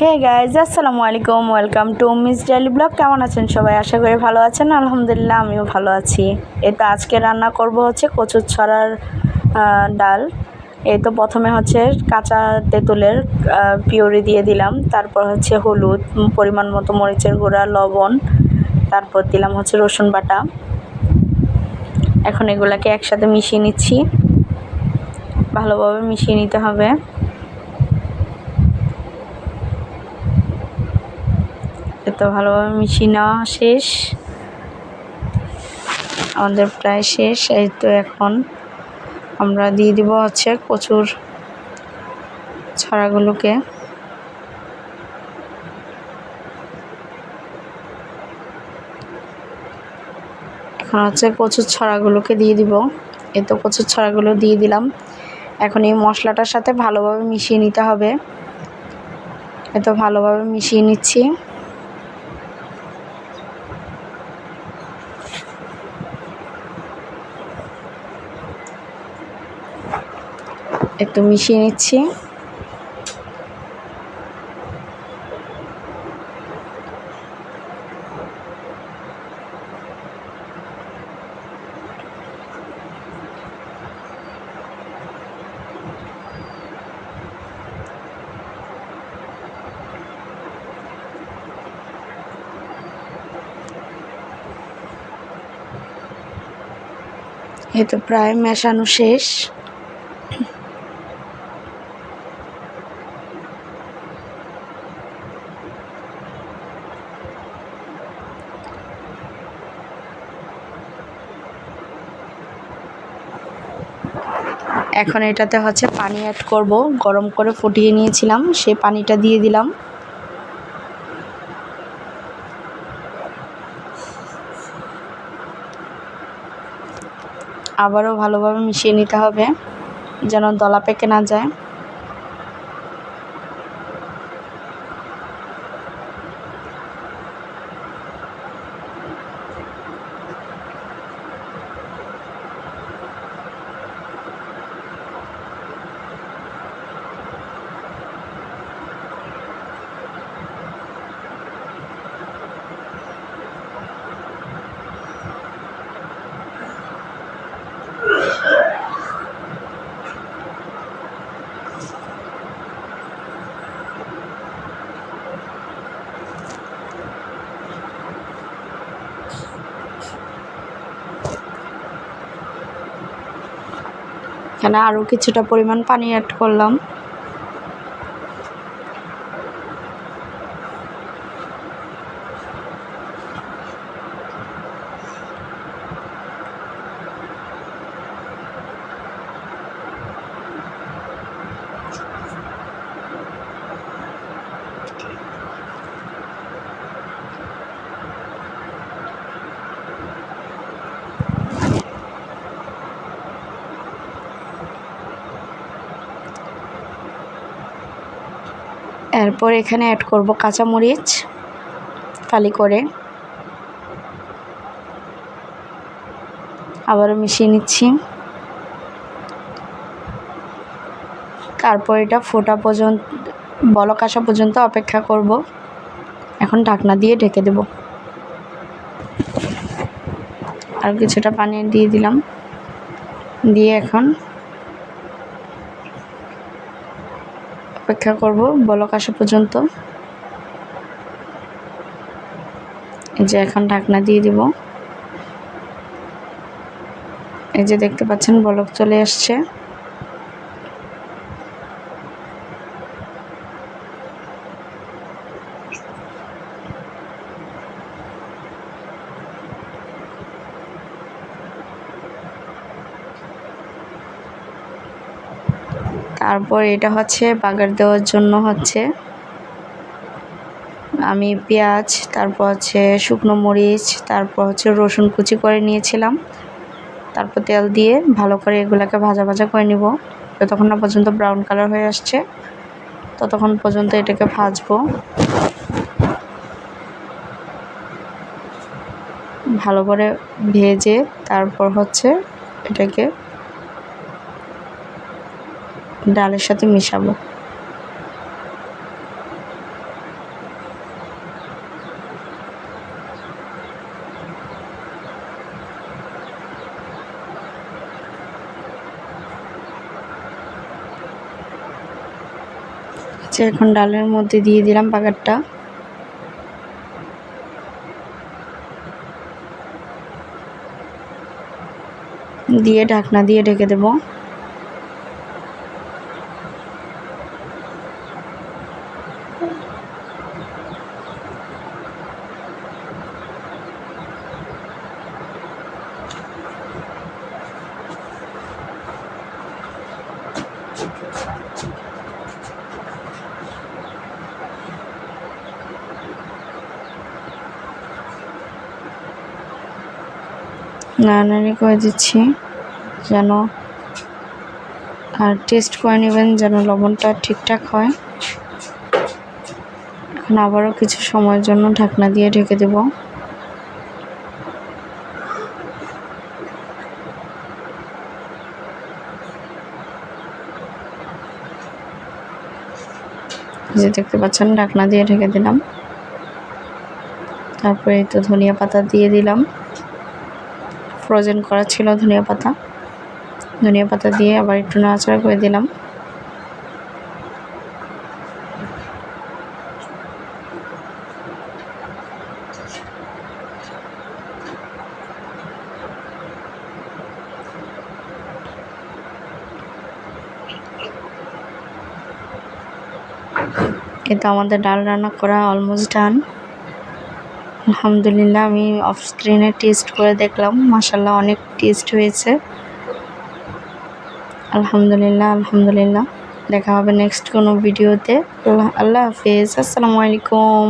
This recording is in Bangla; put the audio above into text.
হে গাইজ, আসসালামু আলাইকুম, welcome to miss daily blog. কেমন আছেন সবাই? আশা করি ভালো আছেন। আলহামদুলিল্লাহ আমিও ভালো আছি। এই তো আজকে রান্না করব হচ্ছে কচুর ছড়ার ডাল। এই তো প্রথমে হচ্ছে কাঁচা তেঁতুলের পিউরি দিয়ে দিলাম, তারপর হচ্ছে হলুদ, পরিমাণ মতো মরিচের গুঁড়া, লবণ, তারপর দিলাম হচ্ছে রসুন বাটা। এখন এগুলাকে একসাথে মিশিয়ে নিচ্ছি, ভালোভাবে মিশিয়ে নিতে হবে। তো ভালোভাবে মিশিয়ে নেওয়া শেষ, আমাদের প্রায় শেষ। এই তো এখন আমরা দিয়ে দিব হচ্ছে কচুর ছড়াগুলোকে। এখন হচ্ছে কচুর ছড়াগুলোকে দিয়ে দিব। এই তো কচুর ছড়াগুলো দিয়ে দিলাম। এখন এই মশলাটার সাথে ভালোভাবে মিশিয়ে নিতে হবে। এ তো ভালোভাবে মিশিয়ে নিচ্ছি। একটু মিশিয়ে নিচ্ছি। এই তো প্রায় মেশানো শেষ। এখন এটাতে হচ্ছে পানি অ্যাড করব। গরম করে ফুটিয়ে নিয়েছিলাম, সেই পানিটা দিয়ে দিলাম। আবারও ভালোভাবে মিশিয়ে নিতে হবে যেন দলা পেকে না যায়। এখানে আরও কিছুটা পরিমাণ পানি অ্যাড করলাম। এরপর এখানে অ্যাড করব কাঁচামরিচ ফালি করে। আবারও মিশিয়ে নিচ্ছি। তারপর এটা ফোটা পর্যন্ত, বলক আসা পর্যন্ত অপেক্ষা করব। এখন ঢাকনা দিয়ে ঢেকে দেব। আর কিছুটা পানি দিয়ে দিলাম, দিয়ে এখন অপেক্ষা করব বলক আসা পর্যন্ত। এই যে এখন ঢাকনা দিয়ে দিব। এই যে দেখতে পাচ্ছেন বলক চলে আসছে। তারপর এটা হচ্ছে বাগার দেওয়ার জন্য হচ্ছে আমি পেঁয়াজ, তারপর হচ্ছে শুকনো মরিচ, তারপর হচ্ছে রসুন কুচি করে নিয়েছিলাম। তারপর তেল দিয়ে ভালো করে এগুলাকে ভাজা ভাজা করে নিব যতক্ষণ না পর্যন্ত ব্রাউন কালার হয়ে আসছে, ততক্ষণ পর্যন্ত এটাকে ভাজবো। ভালো করে ভেজে তারপর হচ্ছে এটাকে ডালের সাথে মিশাবো। যে এখন ডালের মধ্যে দিয়ে দিলাম বাগারটা। দিয়ে ঢাকনা দিয়ে ঢেকে দেব। নাড়ানাড়ি করে দিচ্ছি যেন, আর টেস্ট করে নেবেন যেন লবণটা ঠিকঠাক হয়। এখন আবারও কিছু সময়ের জন্য ঢাকনা দিয়ে ঢেকে দেব। যে দেখতে পাচ্ছেন ঢাকনা দিয়ে ঢেকে দিলাম। তারপরে এই তো ধনিয়া পাতা দিয়ে দিলাম, ফ্রোজেন করা ছিল ধনিয়া পাতা দিয়ে আবার একটু নাড়াচাড়া করে দিলাম। এটা আমাদের ডাল রান্না করা অলমোস্ট ডান। আলহামদুলিল্লাহ, আমি অফ স্ক্রিনে টেস্ট করে দেখলাম, মাশাআল্লাহ অনেক টেস্ট হয়েছে। আলহামদুলিল্লাহ। দেখা হবে নেক্সট কোনো ভিডিওতে। আল্লাহ হাফেজ, আসসালামু আলাইকুম।